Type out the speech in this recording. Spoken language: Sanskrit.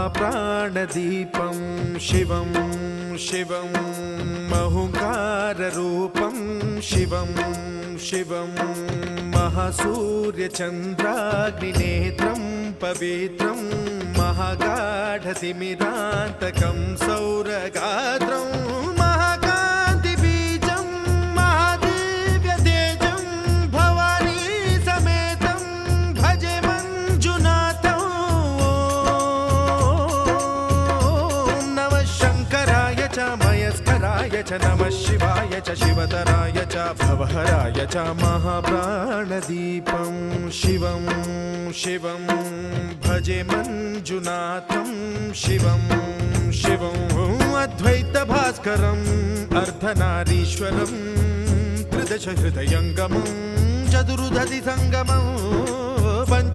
महाप्राणदीपं शिवं शिवं महुङ्काररूपं शिवं शिवं महासूर्यचन्द्राग्निनेत्रं पवित्रं महागाढतिमिरान्तकं सौरगात्रं महाकान्तिबीजं महादिव्यतेजं भवानी समेतं भजे मञ्जुनाथं। ॐ नमः शङ्कराय च मयस्कराय च नमः शिवाय च शिवतराय च भवहराय च महाप्राणदीपं शिवं शिवं भजे मञ्जुनाथं शिवं शिवं अद्वैतभास्करम् अर्धनारीश्वरं त्रिदशहृदयङ्गमं चतुर्दधिसङ्गमं